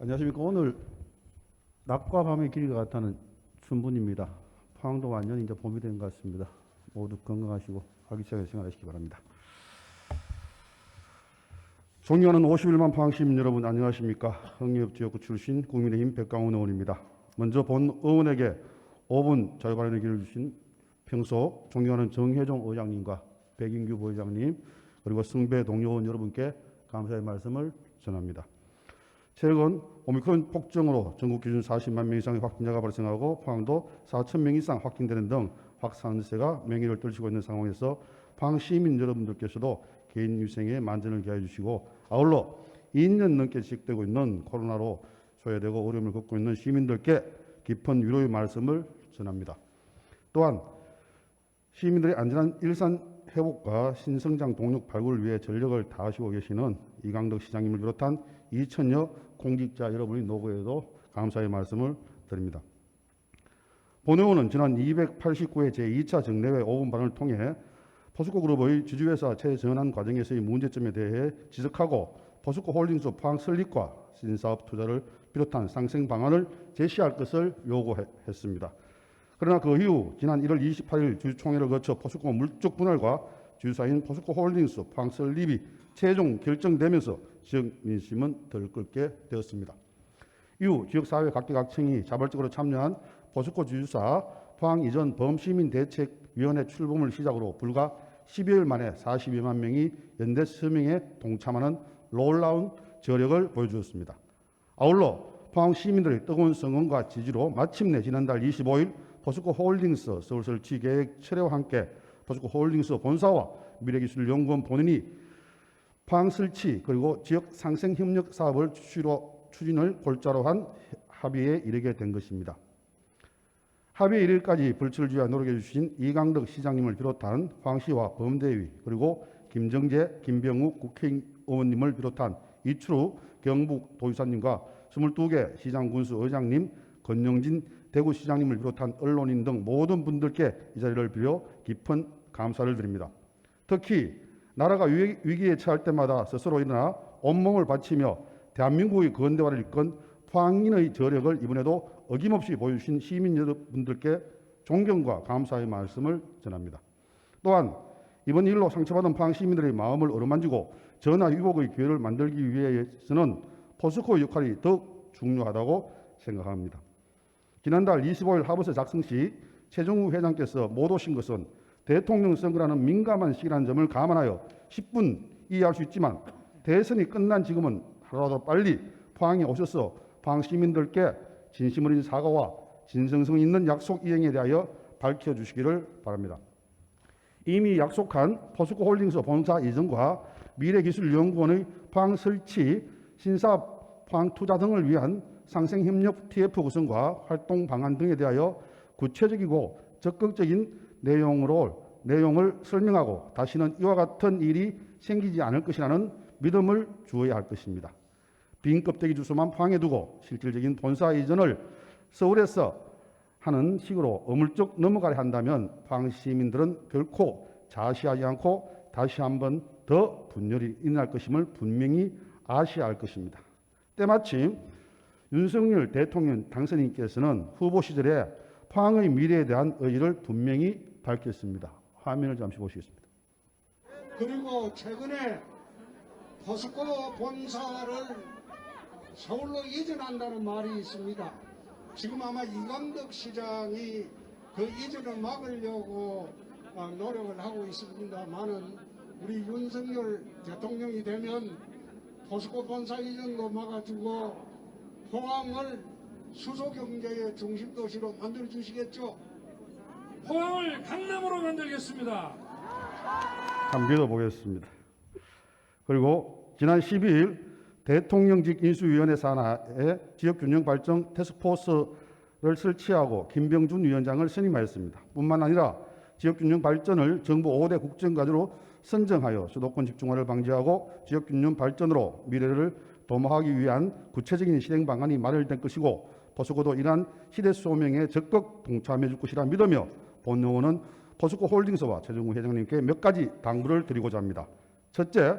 안녕하십니까. 오늘 낮과 밤의 길이가 같다는 순분입니다. 포항도 완전히 이제 봄이 된 것 같습니다. 모두 건강하시고 활기차게 생활하시기 바랍니다. 존경하는 51만 포항시민 여러분 안녕하십니까. 흥리읍지역구 출신 국민의힘 백강훈 의원입니다. 먼저 본 의원에게 5분 자유발언의 기회를 주신 평소 존경하는 정혜종 의장님과 백인규 부회장님 그리고 승배 동료 의원 여러분께 감사의 말씀을 전합니다. 최근 오미크론 폭증으로 전국 기준 40만 명 이상의 확진자가 발생하고 포항도 4천 명 이상 확진되는 등 확산세가 맹위를 떨치고 있는 상황에서 포항 시민 여러분들께서도 개인 위생에 만전을 기하여 주시고 아울러 2년 넘게 지속되고 있는 코로나로 소외되고 어려움을 겪고 있는 시민들께 깊은 위로의 말씀을 전합니다. 또한 시민들의 안전한 일상 회복과 신성장 동력 발굴을 위해 전력을 다하시고 계시는 이강덕 시장님을 비롯한 2천여 공직자 여러분의 노고에도 감사의 말씀을 드립니다. 본 의원은 지난 289회 제2차 정례회 5분 발언을 통해 포스코 그룹의 주주회사 재전환 과정에서의 문제점에 대해 지적하고 포스코 홀딩스 포항 설립과 신사업 투자를 비롯한 상생 방안을 제시할 것을 요구했습니다. 그러나 그 이후 지난 1월 28일 주주총회를 거쳐 포스코 물적 분할과 주주사인 포스코 홀딩스 포항 설립이 최종 결정되면서 지역 민심은 들끓게 되었습니다. 이후 지역사회 각계각층이 자발적으로 참여한 포스코 주주사 포항 이전 범시민대책위원회 출범을 시작으로 불과 12일 만에 42만 명이 연대 서명에 동참하는 놀라운 저력을 보여주었습니다. 아울러 포항 시민들의 뜨거운 성원과 지지로 마침내 지난달 25일 포스코 홀딩스 서울설치 계획 철회와 함께 포스코 홀딩스 본사와 미래기술연구원 본인이 포항 설치 그리고 지역 상생 협력 사업을 추진을 골자로 한 합의에 이르게 된 것입니다. 합의에 이르기까지 불철주야 노력해 주신 이강덕 시장님을 비롯한 포항시와 범대위 그리고 김정재, 김병욱 국회의원님을 비롯한 이추루 경북도지사님과 22개 시장군수 의장님, 권영진 대구시장님을 비롯한 언론인 등 모든 분들께 이 자리를 빌어 깊은 감사를 드립니다. 특히 나라가 위기에 처할 때마다 스스로 일어나 온몸을 바치며 대한민국의 근대화를 이끈 포항인의 저력을 이번에도 어김없이 보여주신 시민 여러분들께 존경과 감사의 말씀을 전합니다. 또한 이번 일로 상처받은 포항 시민들의 마음을 어루만지고 전화위복의 기회를 만들기 위해서는 포스코의 역할이 더욱 중요하다고 생각합니다. 지난달 25일 하버스 작성 시 최종우 회장께서 못 오신 것은 대통령 선거라는 민감한 시기라는 점을 감안하여 10분 이해할 수 있지만 대선이 끝난 지금은 하루라도 빨리 포항에 오셔서 포항 시민들께 진심 어린 사과와 진정성 있는 약속 이행에 대하여 밝혀주시기를 바랍니다. 이미 약속한 포스코 홀딩스 본사 이전과 미래기술연구원의 포항 설치, 신사업 포항 투자 등을 위한 상생협력 TF 구성과 활동 방안 등에 대하여 구체적이고 적극적인 내용을 설명하고 다시는 이와 같은 일이 생기지 않을 것이라는 믿음을 주어야 할 것입니다. 빈 껍데기 주소만 포항에 두고 실질적인 본사 이전을 서울에서 하는 식으로 어물쩍 넘어가려 한다면 포항 시민들은 결코 자시하지 않고 다시 한번 더 분열이 일어날 것임을 분명히 아셔야 할 것입니다. 때마침 윤석열 대통령 당선인께서는 후보 시절에 포항의 미래에 대한 의지를 분명히 밝혔습니다. 화면을 잠시 보시겠습니다. 그리고 최근에 포스코 본사를 서울로 이전한다는 말이 있습니다. 지금 아마 이강덕 시장이 그 이전을 막으려고 노력을 하고 있습니다만은 우리 윤석열 대통령이 되면 포스코 본사 이전도 막아주고 포항을 수소경제의 중심도시로 만들어주시겠죠? 포항을 강남으로 만들겠습니다. 한번 믿어보겠습니다. 그리고 지난 12일 대통령직 인수위원회 산하에 지역균형발전 태스크포스를 설치하고 김병준 위원장을 선임하였습니다. 뿐만 아니라 지역균형발전을 정부 5대 국정과제로 선정하여 수도권 집중화를 방지하고 지역균형발전으로 미래를 도모하기 위한 구체적인 실행 방안이 마련될 것이고 포스코도 이러한 시대 소명에 적극 동참해 줄 것이라 믿으며 본 의원은 포스코 홀딩스와 최종우 회장님께 몇 가지 당부를 드리고자 합니다. 첫째,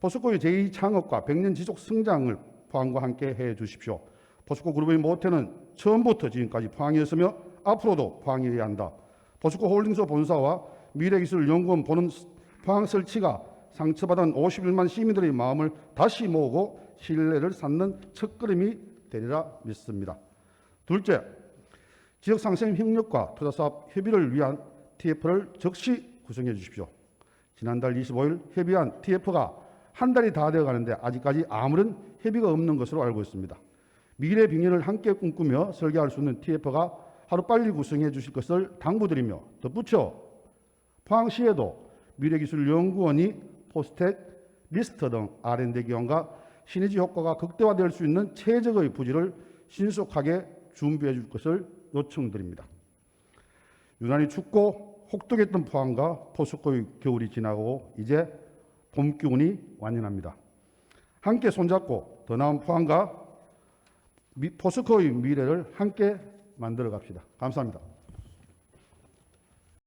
포스코의 제2창업과 100년 지속 성장을 포항과 함께 해 주십시오. 포스코 그룹의 모태는 처음부터 지금까지 포항이었으며 앞으로도 포항이어야 한다. 포스코 홀딩스 본사와 미래기술연구원 보는 포항 설치가 상처받은 51만 시민들의 마음을 다시 모으고 신뢰를 쌓는 첫걸음이 되리라 믿습니다. 둘째, 지역 상생 협력과 투자사업 협의를 위한 TF를 즉시 구성해 주십시오. 지난달 25일 협의한 TF가 한 달이 다 되어 가는데 아직까지 아무런 협의가 없는 것으로 알고 있습니다. 미래 빙연을 함께 꿈꾸며 설계할 수 있는 TF가 하루빨리 구성해 주실 것을 당부드리며 덧붙여 포항시에도 미래기술연구원이 포스텍, 미스터 등 R&D 기관과 시너지 효과가 극대화될 수 있는 최적의 부지를 신속하게 준비해 줄 것을 요청드립니다. 유난히 춥고 혹독했던 포항과 포스코의 겨울이 지나고 이제 봄 기운이 완연합니다. 함께 손잡고 더 나은 포항과 포스코의 미래를 함께 만들어 갑시다. 감사합니다.